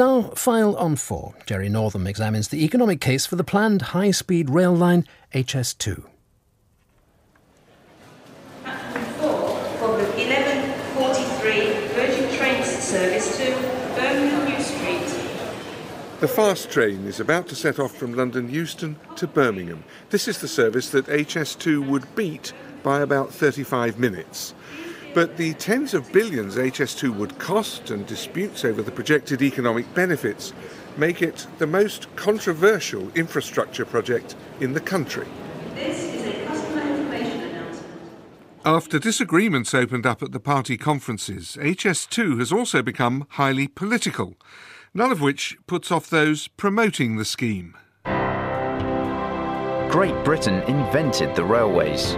Now, file on 4. Gerrry Northam examines the economic case for the planned high-speed rail line HS2. Platform 4, problem 1143, Virgin Trains service to Birmingham New Street. The fast train is about to set off from London Euston to Birmingham. This is the service that HS2 would beat by about 35 minutes. But the tens of billions HS2 would cost and disputes over the projected economic benefits make it the most controversial infrastructure project in the country. This is a customer information announcement. After disagreements opened up at the party conferences, HS2 has also become highly political, none of which puts off those promoting the scheme. Great Britain invented the railways.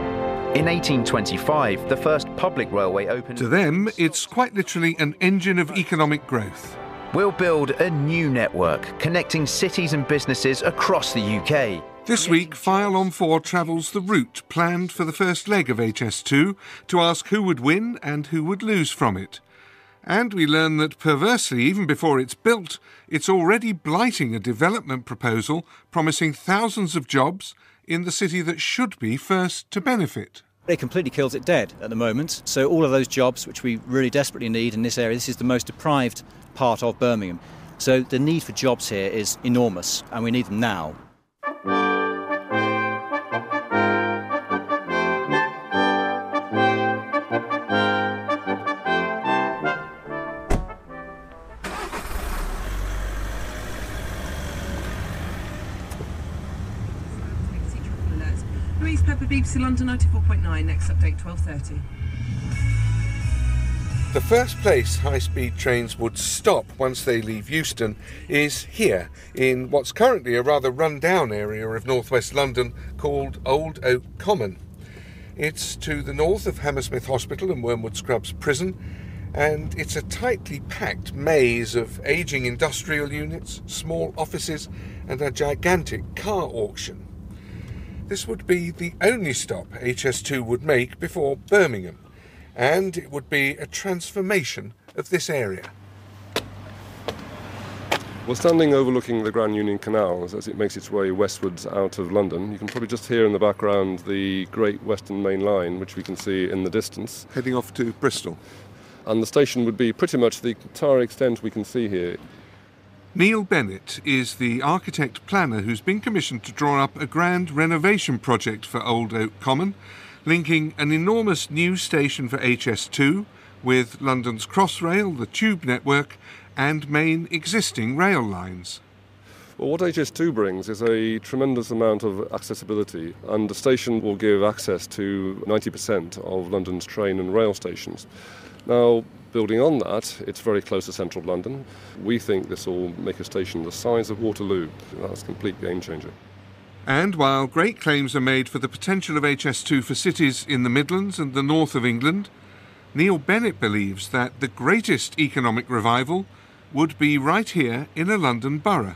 In 1825, the first public railway opened. To them, it's quite literally an engine of economic growth. We'll build a new network connecting cities and businesses across the UK. This week, File on 4 travels the route planned for the first leg of HS2 to ask who would win and who would lose from it. And we learn that, perversely, even before it's built, it's already blighting a development proposal promising thousands of jobs in the city that should be first to benefit. It completely kills it dead at the moment. So all of those jobs, which we really desperately need in this area, this is the most deprived part of Birmingham. So the need for jobs here is enormous, and we need them now. Louise Pepper, BBC London 94.9, next update 12:30. The first place high-speed trains would stop once they leave Euston is here, in what's currently a rather run-down area of northwest London called Old Oak Common. It's to the north of Hammersmith Hospital and Wormwood Scrubs Prison, and it's a tightly packed maze of ageing industrial units, small offices, and a gigantic car auction. This would be the only stop HS2 would make before Birmingham, and it would be a transformation of this area. Well, standing overlooking the Grand Union Canal as it makes its way westwards out of London, you can probably just hear in the background the Great Western Main Line, which we can see in the distance. Heading off to Bristol. And the station would be pretty much the entire extent we can see here. Neil Bennett is the architect-planner who's been commissioned to draw up a grand renovation project for Old Oak Common, linking an enormous new station for HS2 with London's Crossrail, the tube network, and main existing rail lines. Well, what HS2 brings is a tremendous amount of accessibility, and the station will give access to 90% of London's train and rail stations. Now, building on that, it's very close to central London. We think this will make a station the size of Waterloo. That's a complete game changer. And while great claims are made for the potential of HS2 for cities in the Midlands and the north of England, Neil Bennett believes that the greatest economic revival would be right here in a London borough.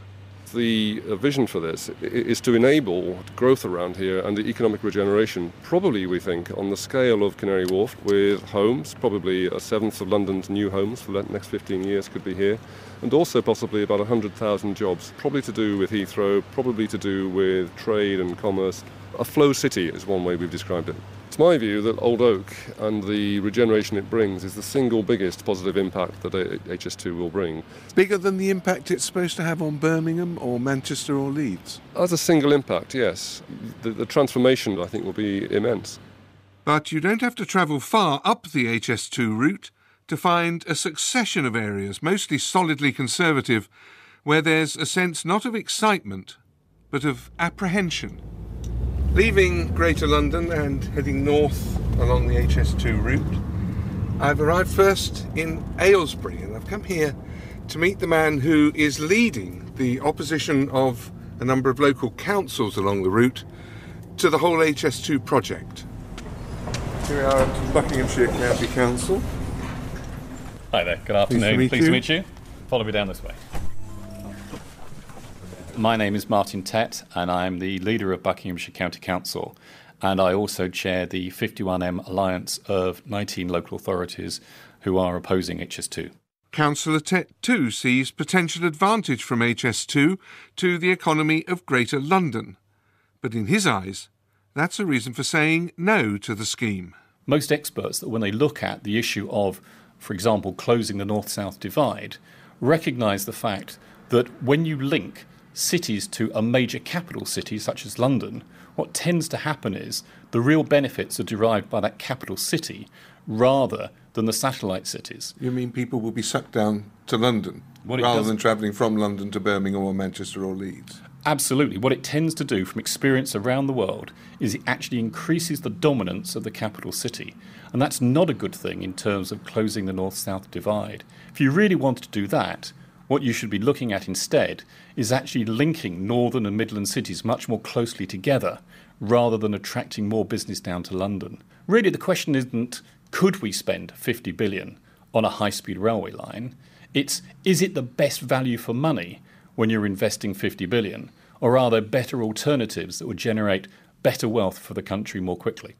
The vision for this is to enable growth around here and the economic regeneration, probably, we think, on the scale of Canary Wharf, with homes, probably a seventh of London's new homes for the next 15 years could be here, and also possibly about 100,000 jobs, probably to do with Heathrow, probably to do with trade and commerce. A flow city is one way we've described it. It's my view that Old Oak and the regeneration it brings is the single biggest positive impact that HS2 will bring. Bigger than the impact it's supposed to have on Birmingham or Manchester or Leeds? As a single impact, yes. The transformation, I think, will be immense. But you don't have to travel far up the HS2 route to find a succession of areas, mostly solidly conservative, where there's a sense not of excitement, but of apprehension. Leaving Greater London and heading north along the HS2 route, I've arrived first in Aylesbury, and I've come here to meet the man who is leading the opposition of a number of local councils along the route to the whole HS2 project. Here we are at Buckinghamshire County Council. Hi there, good afternoon. Pleased to meet you. Follow me down this way. My name is Martin Tett, and I'm the leader of Buckinghamshire County Council, and I also chair the 51M alliance of 19 local authorities who are opposing HS2. Councillor Tet too sees potential advantage from HS2 to the economy of Greater London. But in his eyes, that's a reason for saying no to the scheme. Most experts, that when they look at the issue of, for example, closing the north-south divide, recognise the fact that when you link cities to a major capital city such as London, what tends to happen is the real benefits are derived by that capital city rather than the satellite cities. You mean people will be sucked down to London rather than travelling from London to Birmingham or Manchester or Leeds? Absolutely. What it tends to do from experience around the world is it actually increases the dominance of the capital city. And that's not a good thing in terms of closing the north-south divide. If you really want to do that, what you should be looking at instead is actually linking northern and midland cities much more closely together rather than attracting more business down to London. Really, the question isn't, could we spend 50 billion on a high-speed railway line? It's, is it the best value for money when you're investing 50 billion? Or are there better alternatives that would generate better wealth for the country more quickly?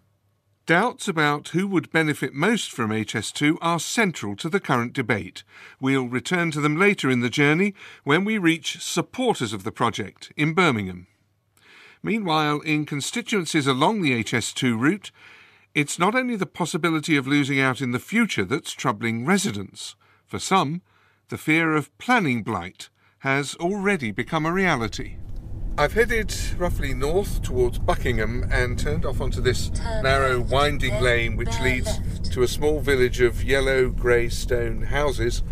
Doubts about who would benefit most from HS2 are central to the current debate. We'll return to them later in the journey when we reach supporters of the project in Birmingham. Meanwhile, in constituencies along the HS2 route, it's not only the possibility of losing out in the future that's troubling residents. For some, the fear of planning blight has already become a reality. I've headed roughly north towards Buckingham and turned off onto this narrow winding lane which leads to a small village of yellow grey stone houses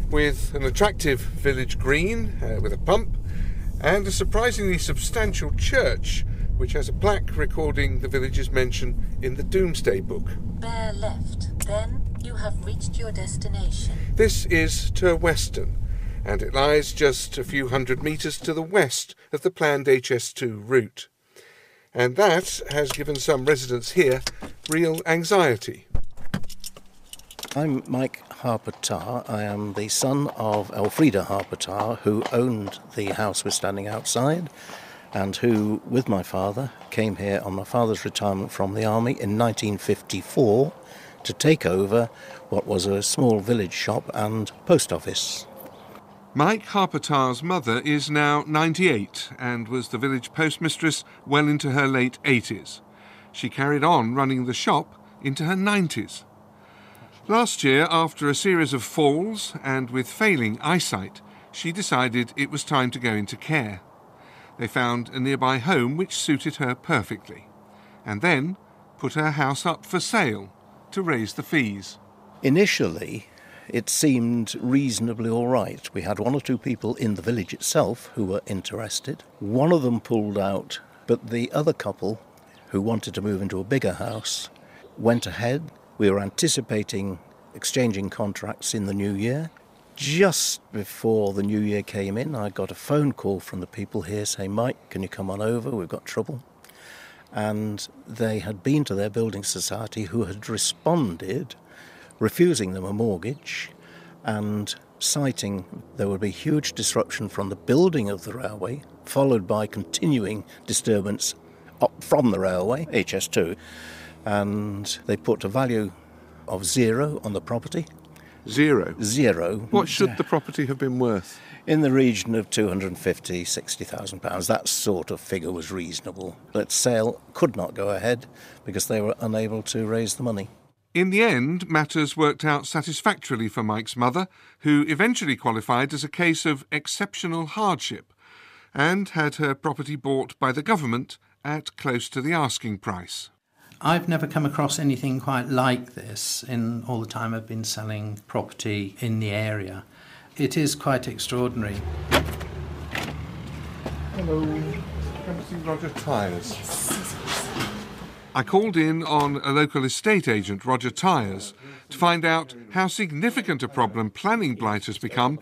with an attractive village green with a pump and a surprisingly substantial church which has a plaque recording the village's mention in the Doomsday Book. Bear left, then you have reached your destination. This is Weston, and it lies just a few hundred metres to the west of the planned HS2 route. And that has given some residents here real anxiety. I'm Mike Harper-Tarr. I am the son of Elfrida Harper-Tarr, who owned the house we're standing outside, and who, with my father, came here on my father's retirement from the army in 1954 to take over what was a small village shop and post office. Mike Harper-Tarr's mother is now 98 and was the village postmistress well into her late 80s. She carried on running the shop into her 90s. Last year, after a series of falls and with failing eyesight, she decided it was time to go into care. They found a nearby home which suited her perfectly, and then put her house up for sale to raise the fees. Initially, it seemed reasonably all right. We had one or two people in the village itself who were interested. One of them pulled out, but the other couple, who wanted to move into a bigger house, went ahead. We were anticipating exchanging contracts in the new year. Just before the new year came in, I got a phone call from the people here saying, Mike, can you come on over? We've got trouble. And they had been to their building society, who had responded, refusing them a mortgage and citing there would be huge disruption from the building of the railway, followed by continuing disturbance up from the railway, HS2. And they put a value of 0 on the property. Zero? Zero. What should the property have been worth? In the region of £250,000, £60,000. That sort of figure was reasonable. But sale could not go ahead because they were unable to raise the money. In the end, matters worked out satisfactorily for Mike's mother, who eventually qualified as a case of exceptional hardship and had her property bought by the government at close to the asking price. I've never come across anything quite like this in all the time I've been selling property in the area. It is quite extraordinary. Hello. Come to see Roger Tyers. I called in on a local estate agent, Roger Tyers, to find out how significant a problem planning blight has become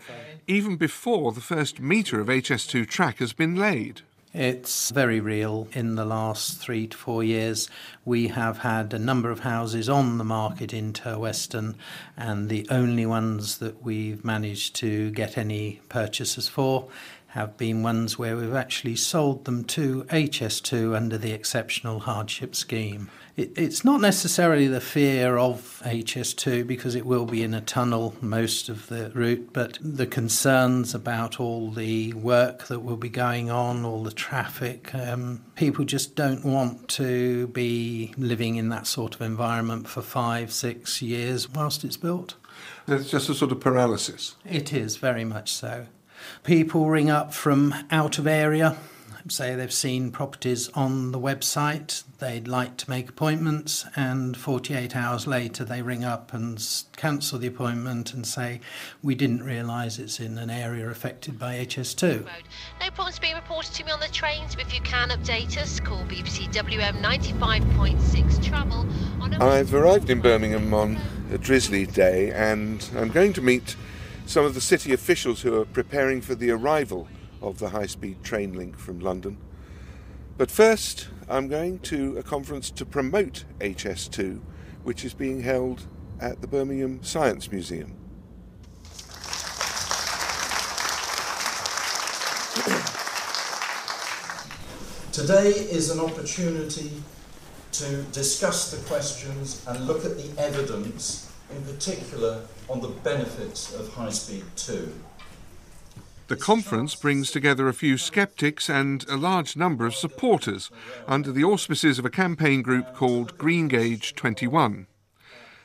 even before the first metre of HS2 track has been laid. It's very real. In the last 3 to 4 years, we have had a number of houses on the market in Weston, and the only ones that we've managed to get any purchasers for have been ones where we've actually sold them to HS2 under the exceptional hardship scheme. It's not necessarily the fear of HS2 because it will be in a tunnel most of the route, but the concerns about all the work that will be going on, all the traffic. People just don't want to be living in that sort of environment for 5-6 years whilst it's built. There's just a sort of paralysis. It is, very much so. People ring up from out of area, say they've seen properties on the website, they'd like to make appointments, and 48 hours later they ring up and cancel the appointment and say, we didn't realise it's in an area affected by HS2. No problems being reported to me on the trains, but if you can update us, call BBC WM 95.6 Travel. I've arrived in Birmingham on a drizzly day, and I'm going to meet some of the city officials who are preparing for the arrival of the high-speed train link from London. But first, I'm going to a conference to promote HS2, which is being held at the Birmingham Science Museum. Today is an opportunity to discuss the questions and look at the evidence, in particular on the benefits of high-speed 2. The conference brings together a few sceptics and a large number of supporters under the auspices of a campaign group called Greengage 21.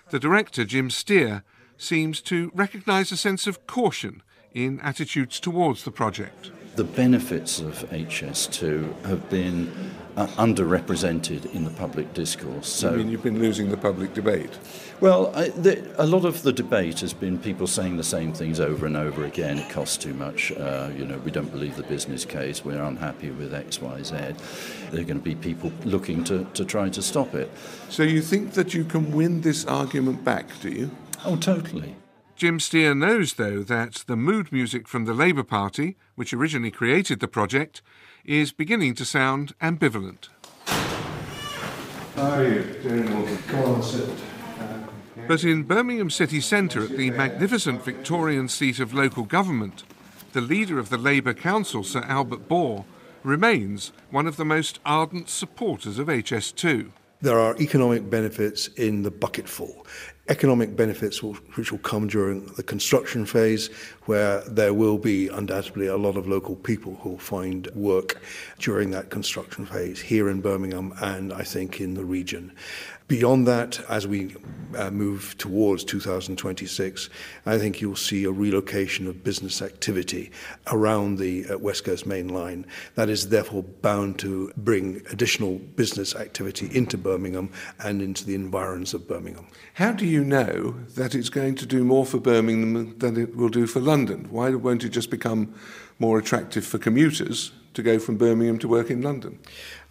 The director, Jim Steer, seems to recognise a sense of caution in attitudes towards the project. The benefits of HS2 have been underrepresented in the public discourse. So, I mean, you've been losing the public debate? Well, a lot of the debate has been people saying the same things over and over again. It costs too much, we don't believe the business case, we're unhappy with X, Y, Z. There are going to be people looking to try to stop it. So you think that you can win this argument back, do you? Oh, totally. Jim Steer knows, though, that the mood music from the Labour Party, which originally created the project, is beginning to sound ambivalent. How are you? Come on, sit. But in Birmingham city centre, at the magnificent Victorian seat of local government, the leader of the Labour Council, Sir Albert Bore, remains one of the most ardent supporters of HS2. There are economic benefits in the bucketful. Economic benefits which will come during the construction phase, where there will be undoubtedly a lot of local people who will find work during that construction phase here in Birmingham and I think in the region. Beyond that, as we move towards 2026, I think you'll see a relocation of business activity around the West Coast Main Line. That is therefore bound to bring additional business activity into Birmingham and into the environs of Birmingham. How do you know that it's going to do more for Birmingham than it will do for London? Why won't it just become more attractive for commuters to go from Birmingham to work in London?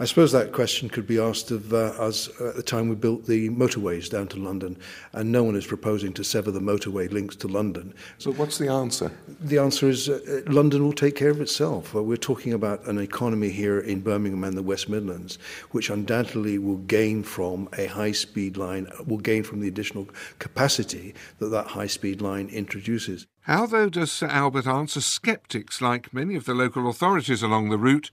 I suppose that question could be asked of us at the time we built the motorways down to London, and no one is proposing to sever the motorway links to London. So what's the answer? The answer is London will take care of itself. We're talking about an economy here in Birmingham and the West Midlands, which undoubtedly will gain from a high-speed line, will gain from the additional capacity that high-speed line introduces. How, though, does Sir Albert answer sceptics like many of the local authorities along the route,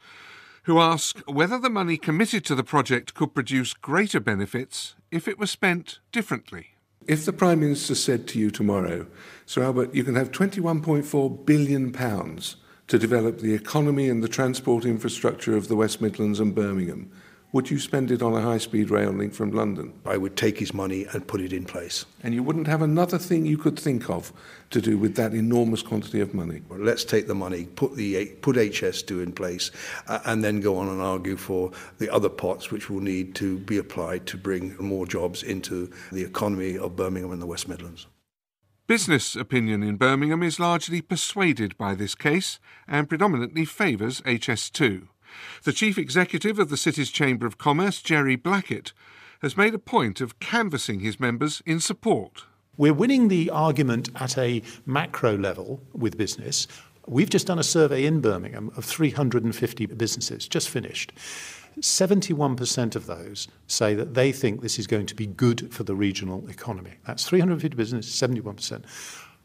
who ask whether the money committed to the project could produce greater benefits if it were spent differently? If the Prime Minister said to you tomorrow, Sir Albert, you can have £21.4 billion to develop the economy and the transport infrastructure of the West Midlands and Birmingham, would you spend it on a high-speed rail link from London? I would take his money and put it in place. And you wouldn't have another thing you could think of to do with that enormous quantity of money? Well, let's take the money, put HS2 in place, and then go on and argue for the other pots which will need to be applied to bring more jobs into the economy of Birmingham and the West Midlands. Business opinion in Birmingham is largely persuaded by this case and predominantly favours HS2. The chief executive of the city's Chamber of Commerce, Gerrry, has made a point of canvassing his members in support. We're winning the argument at a macro level with business. We've just done a survey in Birmingham of 350 businesses, just finished. 71% of those say that they think this is going to be good for the regional economy. That's 350 businesses, 71%.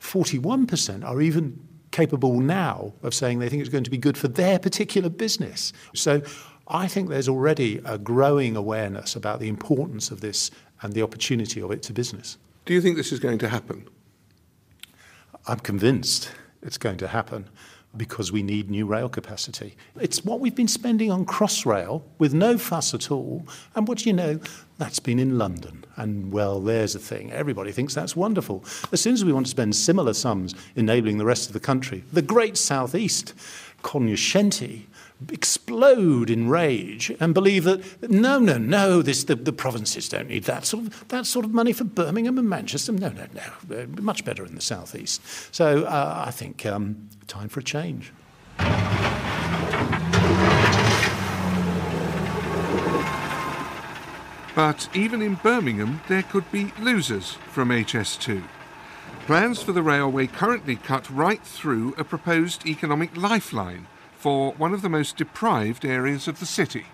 41% are even capable now of saying they think it's going to be good for their particular business. So I think there's already a growing awareness about the importance of this and the opportunity of it to business. Do you think this is going to happen? I'm convinced it's going to happen because we need new rail capacity. It's what we've been spending on Crossrail with no fuss at all. And what do you know? That's been in London. And, well, there's a thing. Everybody thinks that's wonderful. As soon as we want to spend similar sums enabling the rest of the country, the great southeast cognoscenti explode in rage and believe that no, the provinces don't need that sort of money for Birmingham and Manchester. No, much better in the southeast. So I think time for a change. But even in Birmingham, there could be losers from HS2. Plans for the railway currently cut right through a proposed economic lifeline for one of the most deprived areas of the city.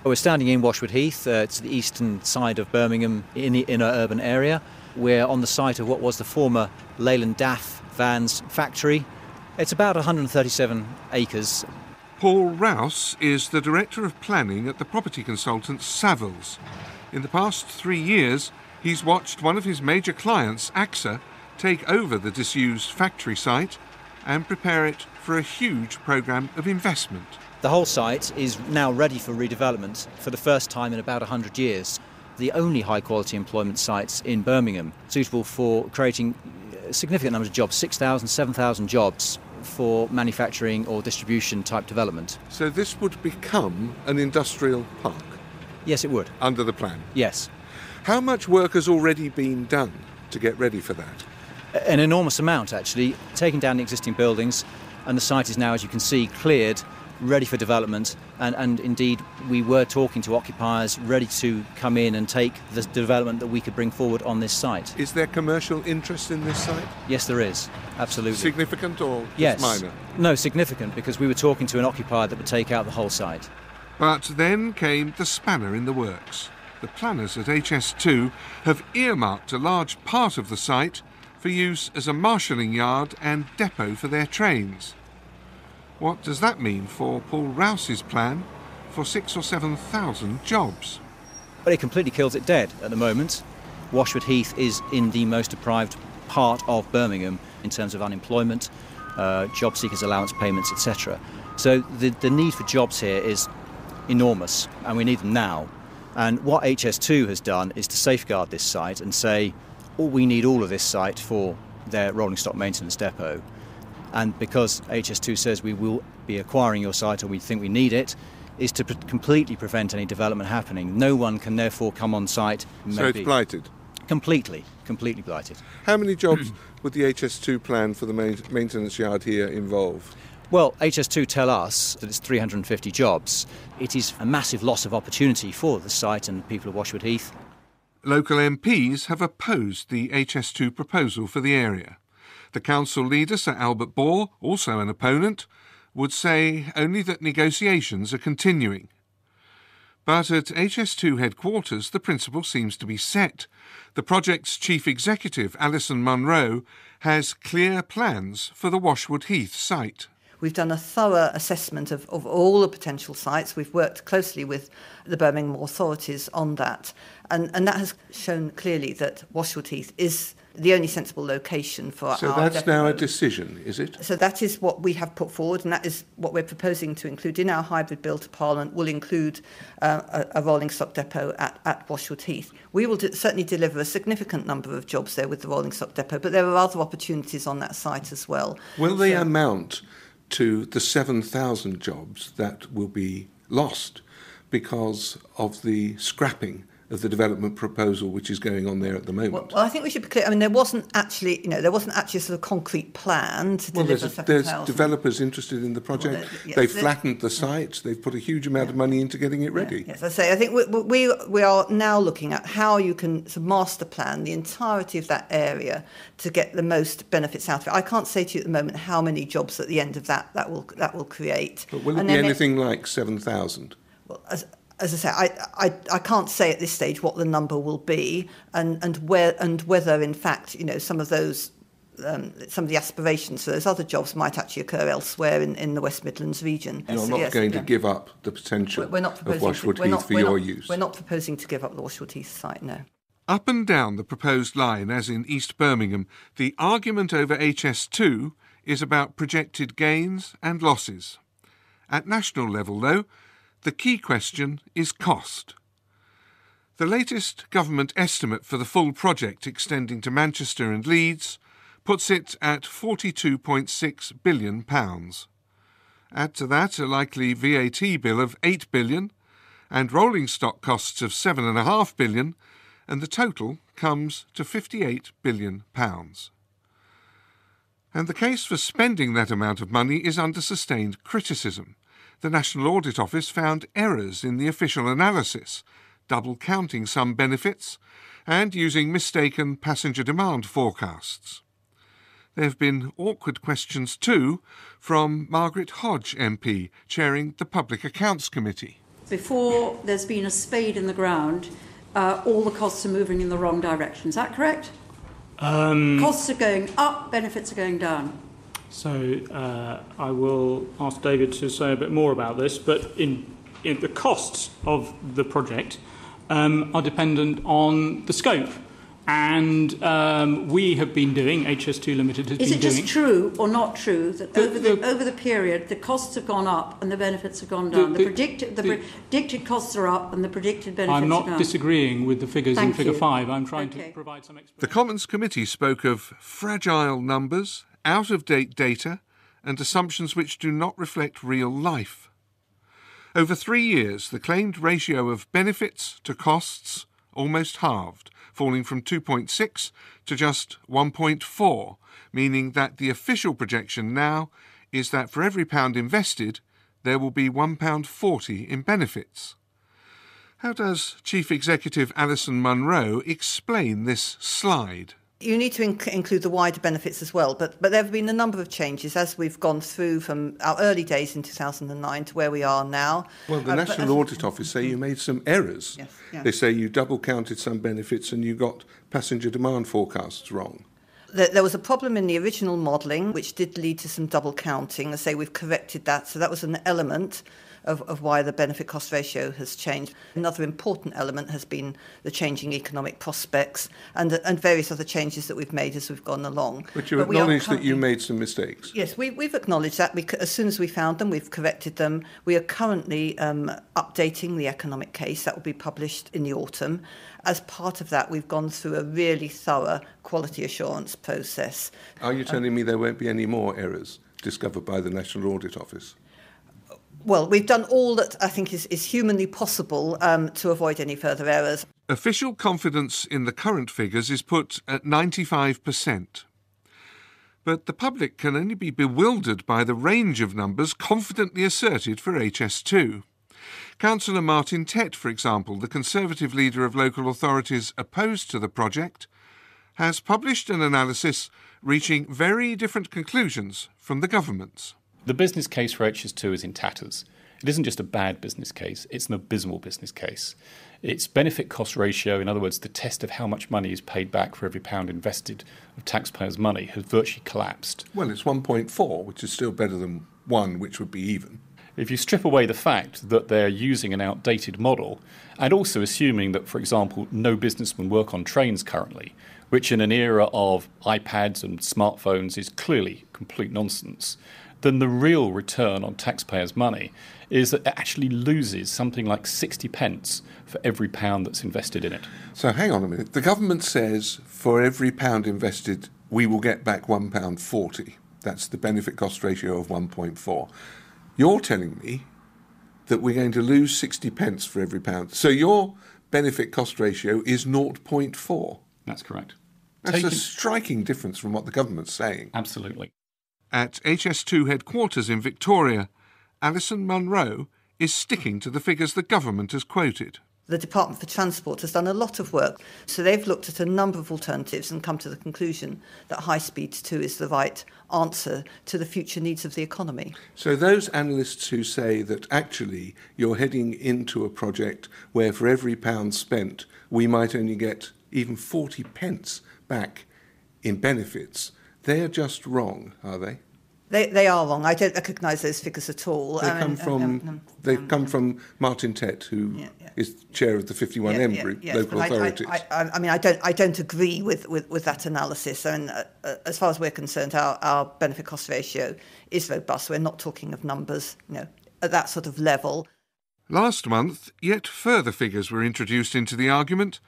We're standing in Washwood Heath. It's the eastern side of Birmingham in the inner urban area. We're on the site of what was the former Leyland Daff Vans factory. It's about 137 acres. Paul Rouse is the Director of Planning at the property consultant Savills. In the past 3 years, he's watched one of his major clients, AXA, take over the disused factory site and prepare it for a huge programme of investment. The whole site is now ready for redevelopment for the first time in about 100 years. The only high-quality employment sites in Birmingham, suitable for creating significant numbers of jobs, 6,000, 7,000 jobs for manufacturing or distribution type development. So this would become an industrial park? Yes, it would. Under the plan? Yes. How much work has already been done to get ready for that? An enormous amount, actually. Taking down the existing buildings, and the site is now, as you can see, cleared, ready for development, and indeed we were talking to occupiers ready to come in and take the development that we could bring forward on this site. Is there commercial interest in this site? Yes, there is, absolutely. Significant or just yes. minor? No, significant, because we were talking to an occupier that would take out the whole site. But then came the spanner in the works. The planners at HS2 have earmarked a large part of the site for use as a marshalling yard and depot for their trains. What does that mean for Paul Rouse's plan for 6,000 or 7,000 jobs? But it completely kills it dead at the moment. Washwood Heath is in the most deprived part of Birmingham in terms of unemployment, job seekers allowance payments, etc. So the need for jobs here is enormous, and we need them now. And what HS2 has done is to safeguard this site and say, we need all of this site for their rolling stock maintenance depot. And because HS2 says we will be acquiring your site or we think we need it, is to completely prevent any development happening. No one can therefore come on site. So it's blighted? Completely blighted. How many jobs would the HS2 plan for the maintenance yard here involve? Well, HS2 tell us that it's 350 jobs. It is a massive loss of opportunity for the site and the people of Washwood Heath. Local MPs have opposed the HS2 proposal for the area. The council leader, Sir Albert Bore, also an opponent, would say only that negotiations are continuing. But at HS2 headquarters, the principle seems to be set. The project's chief executive, Alison Munro, has clear plans for the Washwood Heath site. We've done a thorough assessment of all the potential sites. We've worked closely with the Birmingham authorities on that. And that has shown clearly that Washwood Heath is the only sensible location for our... So that's now a decision, is it? So that is what we have put forward, and that is what we're proposing to include in our hybrid bill to Parliament. Will include a rolling stock depot at Washwood Heath. We will certainly deliver a significant number of jobs there with the rolling stock depot, but there are other opportunities on that site as well. Will they amount to the 7,000 jobs that will be lost because of the scrapping of the development proposal which is going on there at the moment? Well, I think we should be clear. I mean, there wasn't actually a sort of concrete plan to deliver 7,000. There's developers interested in the project. They've flattened the site. They've put a huge amount of money into getting it ready. Yes, I say. I think we are now looking at how you can sort of master plan the entirety of that area to get the most benefits out of it. I can't say to you at the moment how many jobs at the end of that will create. But will it be anything like 7,000? Well, as I say, I can't say at this stage what the number will be, and whether in fact some of those some of the aspirations for those other jobs might actually occur elsewhere in the West Midlands region. You're not going to give up the potential of Washwood Heath for your use? We're not proposing to give up the Washwood Heath site, no. Up and down the proposed line, as in East Birmingham, the argument over HS2 is about projected gains and losses. At national level, though, the key question is cost. The latest government estimate for the full project extending to Manchester and Leeds puts it at £42.6 billion. Add to that a likely VAT bill of £8 billion and rolling stock costs of £7.5 billion, and the total comes to £58 billion. And the case for spending that amount of money is under sustained criticism. The National Audit Office found errors in the official analysis, double counting some benefits and using mistaken passenger demand forecasts. There have been awkward questions too from Margaret Hodge MP, chairing the Public Accounts Committee. Before there's been a spade in the ground, all the costs are moving in the wrong direction. Is that correct? Costs are going up, benefits are going down. So I will ask David to say a bit more about this, but in the costs of the project are dependent on the scope. And we have been doing, HS2 Limited has been doing... Is it just true or not true that over the period the costs have gone up and the benefits have gone down? The predicted costs are up and the predicted benefits are down. I'm not disagreeing with the figures in Figure 5. I'm trying to provide some explanation. The Commons Committee spoke of fragile numbers, out-of-date data and assumptions which do not reflect real life. Over 3 years, the claimed ratio of benefits to costs almost halved, falling from 2.6 to just 1.4, meaning that the official projection now is that for every pound invested, there will be £1.40 in benefits. How does Chief Executive Alison Munro explain this slide? You need to include the wider benefits as well, but there have been a number of changes as we've gone through from our early days in 2009 to where we are now. Well, the National Audit Office say you made some errors. Yes, yeah. They say you double-counted some benefits and you got passenger demand forecasts wrong. There was a problem in the original modelling, which did lead to some double counting. I say we've corrected that, so that was an element of why the benefit-cost ratio has changed. Another important element has been the changing economic prospects and various other changes that we've made as we've gone along. But you acknowledge that you made some mistakes? Yes, we've acknowledged that. As soon as we found them, we've corrected them. We are currently updating the economic case. That will be published in the autumn. As part of that, we've gone through a really thorough quality assurance process. Are you telling me there won't be any more errors discovered by the National Audit Office? Well, we've done all that I think is humanly possible to avoid any further errors. Official confidence in the current figures is put at 95%. But the public can only be bewildered by the range of numbers confidently asserted for HS2. Councillor Martin Tett, for example, the Conservative leader of local authorities opposed to the project, has published an analysis reaching very different conclusions from the government's. The business case for HS2 is in tatters. It isn't just a bad business case, it's an abysmal business case. Its benefit-cost ratio, in other words, the test of how much money is paid back for every pound invested of taxpayers' money, has virtually collapsed. Well, it's 1.4, which is still better than 1, which would be even. If you strip away the fact that they're using an outdated model, and also assuming that, for example, no businessmen work on trains currently, which in an era of iPads and smartphones is clearly complete nonsense, then the real return on taxpayers' money is that it actually loses something like 60 pence for every pound that's invested in it. So hang on a minute. The government says for every pound invested, we will get back £1.40. That's the benefit-cost ratio of 1.4. You're telling me that we're going to lose 60 pence for every pound. So your benefit-cost ratio is 0.4. That's correct. That's a striking difference from what the government's saying. Absolutely. At HS2 headquarters in Victoria, Alison Munro is sticking to the figures the government has quoted. The Department for Transport has done a lot of work, so they've looked at a number of alternatives and come to the conclusion that high speed 2 is the right answer to the future needs of the economy. So those analysts who say that actually you're heading into a project where for every pound spent we might only get even 40 pence back in benefits, They're just wrong, are they? They are wrong. I don't recognise those figures at all. They come from Martin Tett, who is chair of the 51M group, local authorities. I don't agree with that analysis. And as far as we're concerned, our benefit cost ratio is robust. We're not talking of numbers, at that sort of level. Last month, yet further figures were introduced into the argument,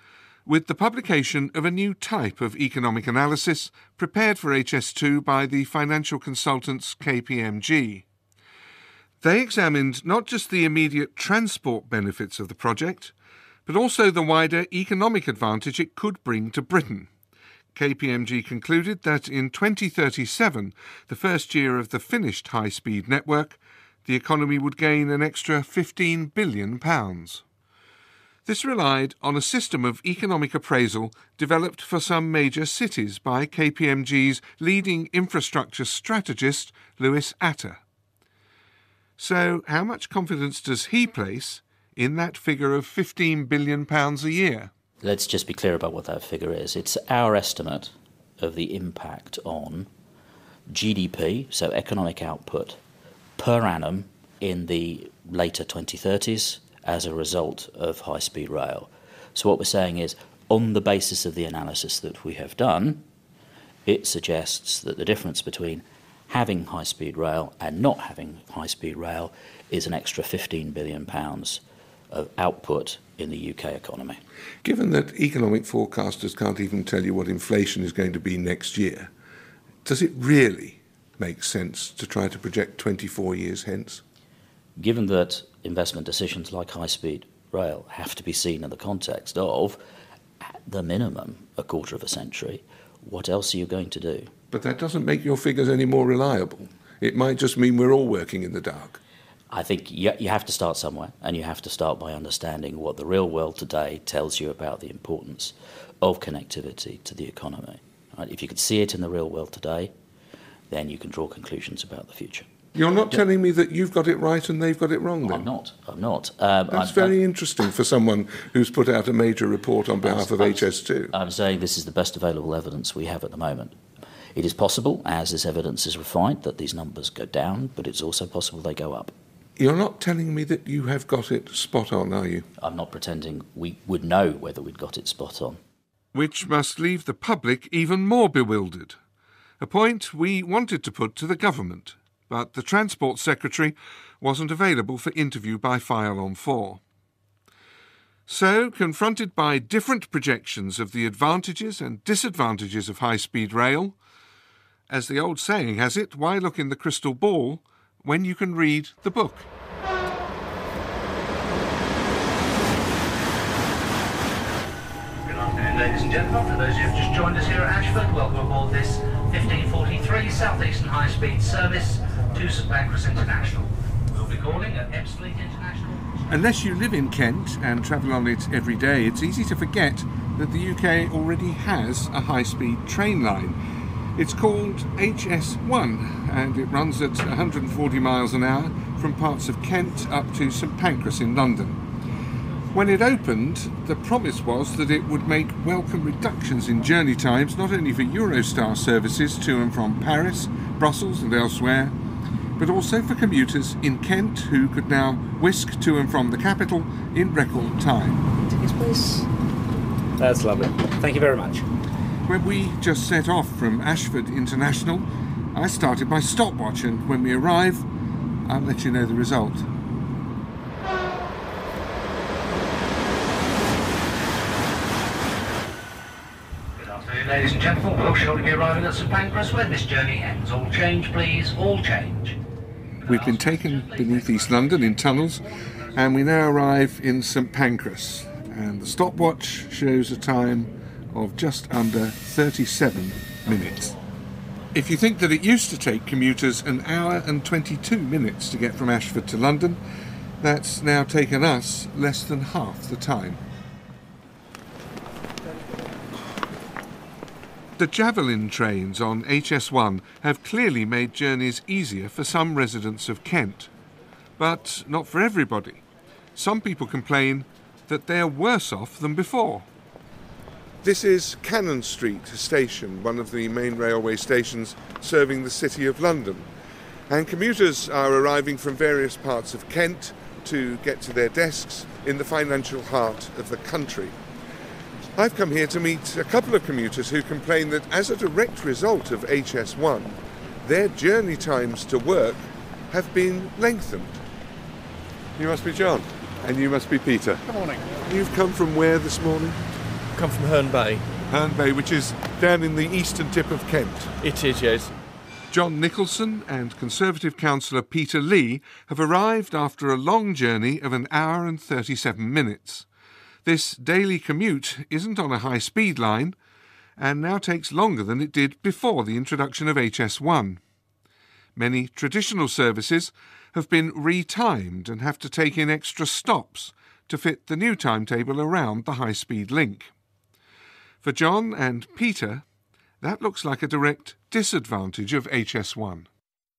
with the publication of a new type of economic analysis prepared for HS2 by the financial consultants KPMG. They examined not just the immediate transport benefits of the project, but also the wider economic advantage it could bring to Britain. KPMG concluded that in 2037, the first year of the finished high-speed network, the economy would gain an extra £15 billion. This relied on a system of economic appraisal developed for some major cities by KPMG's leading infrastructure strategist, Lewis Atter. So, how much confidence does he place in that figure of £15 billion a year? Let's just be clear about what that figure is. It's our estimate of the impact on GDP, so economic output, per annum in the later 2030s as a result of high-speed rail. So what we're saying is, on the basis of the analysis that we have done, it suggests that the difference between having high-speed rail and not having high-speed rail is an extra £15 billion of output in the UK economy. Given that economic forecasters can't even tell you what inflation is going to be next year, does it really make sense to try to project 24 years hence? Given that investment decisions like high-speed rail have to be seen in the context of, at the minimum, a quarter of a century, what else are you going to do? But that doesn't make your figures any more reliable. It might just mean we're all working in the dark. I think you have to start somewhere, and you have to start by understanding what the real world today tells you about the importance of connectivity to the economy. Right? If you could see it in the real world today, then you can draw conclusions about the future. You're not telling me that you've got it right and they've got it wrong, then? I'm not. That's very interesting for someone who's put out a major report on behalf of HS2. I'm saying this is the best available evidence we have at the moment. It is possible, as this evidence is refined, that these numbers go down, but it's also possible they go up. You're not telling me that you have got it spot on, are you? I'm not pretending we would know whether we'd got it spot on. Which must leave the public even more bewildered. A point we wanted to put to the government, but the Transport Secretary wasn't available for interview by File on 4. So, confronted by different projections of the advantages and disadvantages of high-speed rail, as the old saying has it, why look in the crystal ball when you can read the book? Good afternoon, ladies and gentlemen. For those who have just joined us here at Ashford, welcome aboard this 1543 South Eastern High Speed service to St Pancras International. We'll be calling at Ebbsfleet International. Unless you live in Kent and travel on it every day, it's easy to forget that the UK already has a high-speed train line. It's called HS2 and it runs at 140 miles an hour from parts of Kent up to St Pancras in London. When it opened, the promise was that it would make welcome reductions in journey times, not only for Eurostar services to and from Paris, Brussels and elsewhere, but also for commuters in Kent who could now whisk to and from the capital in record time. Tickets, please. That's lovely. Thank you very much. When we just set off from Ashford International, I started my stopwatch, and when we arrive, I'll let you know the result. Good afternoon, ladies and gentlemen. We'll shortly be arriving at St Pancras where this journey ends. All change, please. All change. We've been taken beneath East London in tunnels, and we now arrive in St Pancras, and the stopwatch shows a time of just under 37 minutes. If you think that it used to take commuters an hour and 22 minutes to get from Ashford to London, that's now taken us less than half the time. The Javelin trains on HS2 have clearly made journeys easier for some residents of Kent, but not for everybody. Some people complain that they're worse off than before. This is Cannon Street Station, one of the main railway stations serving the City of London. And commuters are arriving from various parts of Kent to get to their desks in the financial heart of the country. I've come here to meet a couple of commuters who complain that as a direct result of HS2, their journey times to work have been lengthened. You must be John, and you must be Peter. Good morning. You've come from where this morning? Come from Herne Bay. Herne Bay, which is down in the eastern tip of Kent. It is, yes. John Nicholson and Conservative councillor Peter Lee have arrived after a long journey of 1 hour and 37 minutes. This daily commute isn't on a high-speed line and now takes longer than it did before the introduction of HS2. Many traditional services have been retimed and have to take in extra stops to fit the new timetable around the high-speed link. For John and Peter, that looks like a direct disadvantage of HS2.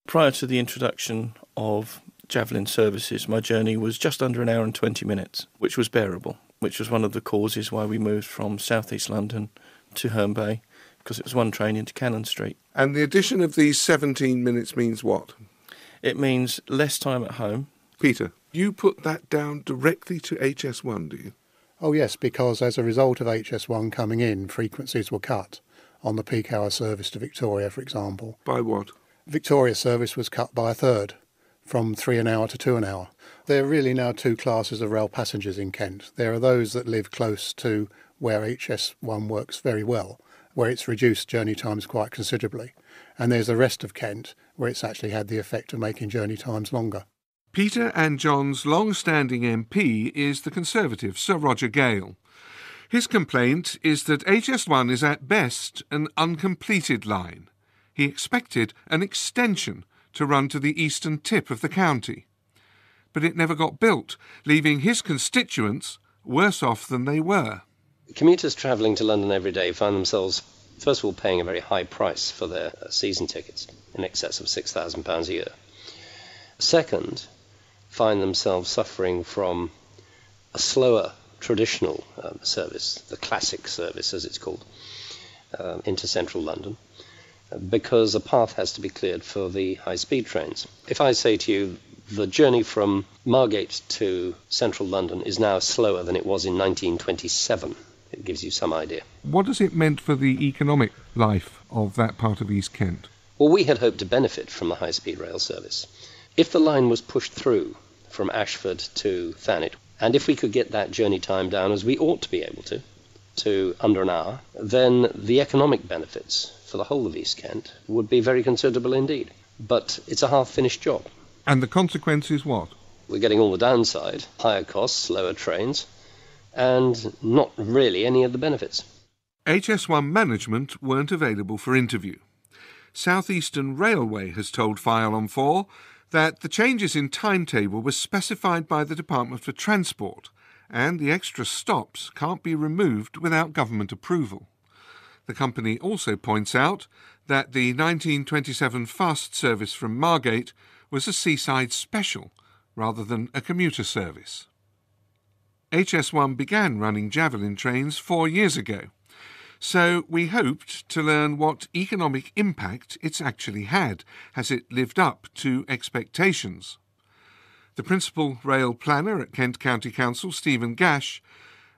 Prior to the introduction of Javelin services, my journey was just under 1 hour and 20 minutes, which was bearable, which was one of the causes why we moved from South East London to Herne Bay, because it was one train into Cannon Street. And the addition of these 17 minutes means what? It means less time at home. Peter, you put that down directly to HS2, do you? Oh yes, because as a result of HS2 coming in, frequencies were cut on the peak hour service to Victoria, for example. By what? Victoria service was cut by a third, from 3 an hour to 2 an hour. There are really now two classes of rail passengers in Kent. There are those that live close to where HS2 works very well, where it's reduced journey times quite considerably. And there's the rest of Kent, where it's actually had the effect of making journey times longer. Peter and John's long-standing MP is the Conservative, Sir Roger Gale. His complaint is that HS2 is at best an uncompleted line. He expected an extension to run to the eastern tip of the county. But it never got built, leaving his constituents worse off than they were. Commuters travelling to London every day find themselves, first of all, paying a very high price for their season tickets, in excess of £6,000 a year. Second, find themselves suffering from a slower traditional service, the classic service as it's called, into central London, because a path has to be cleared for the high-speed trains. If I say to you the journey from Margate to central London is now slower than it was in 1927, it gives you some idea. What has it meant for the economic life of that part of East Kent? Well, we had hoped to benefit from the high-speed rail service. If the line was pushed through from Ashford to Thanet, and if we could get that journey time down, as we ought to be able to under 1 hour, then the economic benefits for the whole of East Kent would be very considerable indeed. But it's a half-finished job. And the consequence is what? We're getting all the downside, higher costs, slower trains, and not really any of the benefits. HS2 management weren't available for interview. South Eastern Railway has told File on 4 that the changes in timetable were specified by the Department for Transport, and the extra stops can't be removed without government approval. The company also points out that the 1927 fast service from Margate was a seaside special rather than a commuter service. HS2 began running Javelin trains 4 years ago, so we hoped to learn what economic impact it's actually had. Has it lived up to expectations? The principal rail planner at Kent County Council, Stephen Gash,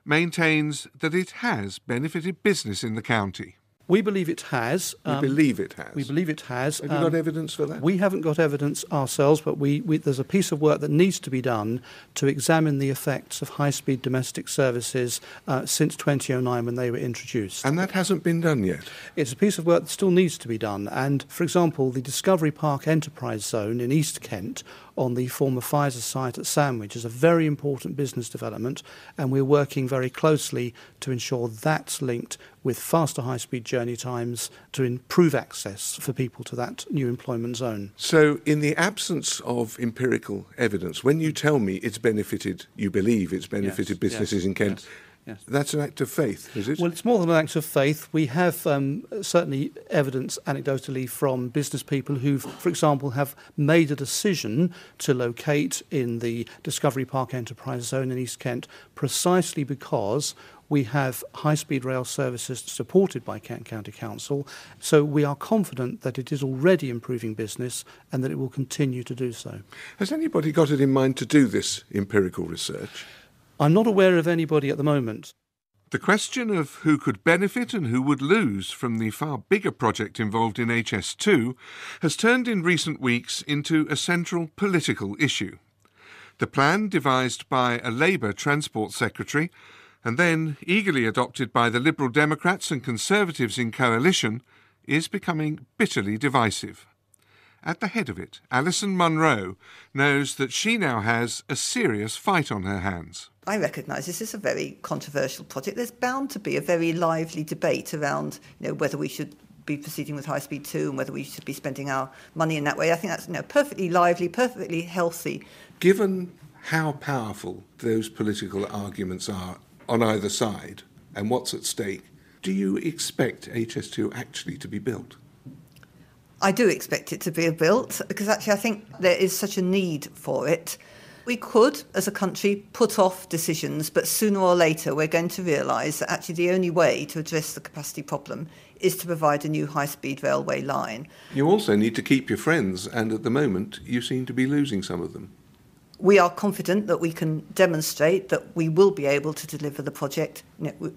maintains that it has benefited business in the county. We believe it has. We believe it has? We believe it has. Have you got evidence for that? We haven't got evidence ourselves, but there's a piece of work that needs to be done to examine the effects of high-speed domestic services since 2009 when they were introduced. And that hasn't been done yet? It's a piece of work that still needs to be done. And, for example, the Discovery Park Enterprise Zone in East Kent on the former Pfizer site at Sandwich is a very important business development, and we're working very closely to ensure that's linked with faster high-speed journey times to improve access for people to that new employment zone. So, in the absence of empirical evidence, when you tell me it's benefited, you believe it's benefited businesses in Kent, Yes. That's an act of faith, is it? Well, it's more than an act of faith. We have certainly evidence anecdotally from business people who, for example, have made a decision to locate in the Discovery Park Enterprise Zone in East Kent precisely because we have high-speed rail services supported by Kent County Council. So we are confident that it is already improving business and that it will continue to do so. Has anybody got it in mind to do this empirical research? I'm not aware of anybody at the moment. The question of who could benefit and who would lose from the far bigger project involved in HS2 has turned in recent weeks into a central political issue. The plan, devised by a Labour Transport Secretary and then eagerly adopted by the Liberal Democrats and Conservatives in coalition, is becoming bitterly divisive. At the head of it, Alison Munro knows that she now has a serious fight on her hands. I recognise this is a very controversial project. There's bound to be a very lively debate around whether we should be proceeding with High Speed 2 and whether we should be spending our money in that way. I think that's perfectly lively, perfectly healthy. Given how powerful those political arguments are on either side and what's at stake, do you expect HS2 actually to be built? I do expect it to be built because actually I think there is such a need for it. We could, as a country, put off decisions, but sooner or later we're going to realise that actually the only way to address the capacity problem is to provide a new high-speed railway line. You also need to keep your friends, and at the moment you seem to be losing some of them. We are confident that we can demonstrate that we will be able to deliver the project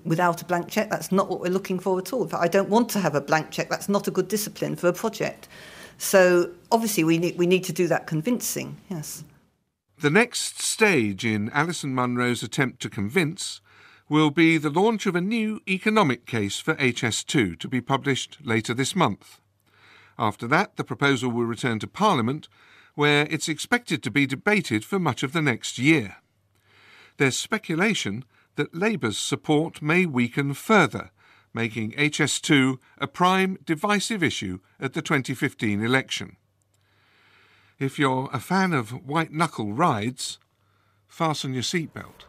without a blank cheque. That's not what we're looking for at all. In fact, I don't want to have a blank cheque. That's not a good discipline for a project. So obviously we need to do that convincing, yes. The next stage in Alison Munro's attempt to convince will be the launch of a new economic case for HS2 to be published later this month. After that, the proposal will return to Parliament, where it's expected to be debated for much of the next year. There's speculation that Labour's support may weaken further, making HS2 a prime divisive issue at the 2015 election. If you're a fan of white-knuckle rides, fasten your seatbelt.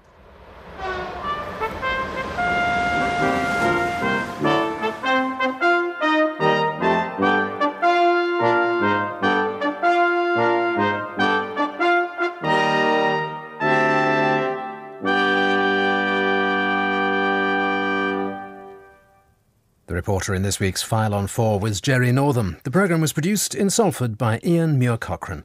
The reporter in this week's File on 4 was Gerrry Northam. The programme was produced in Salford by Ian Muir-Cochrane.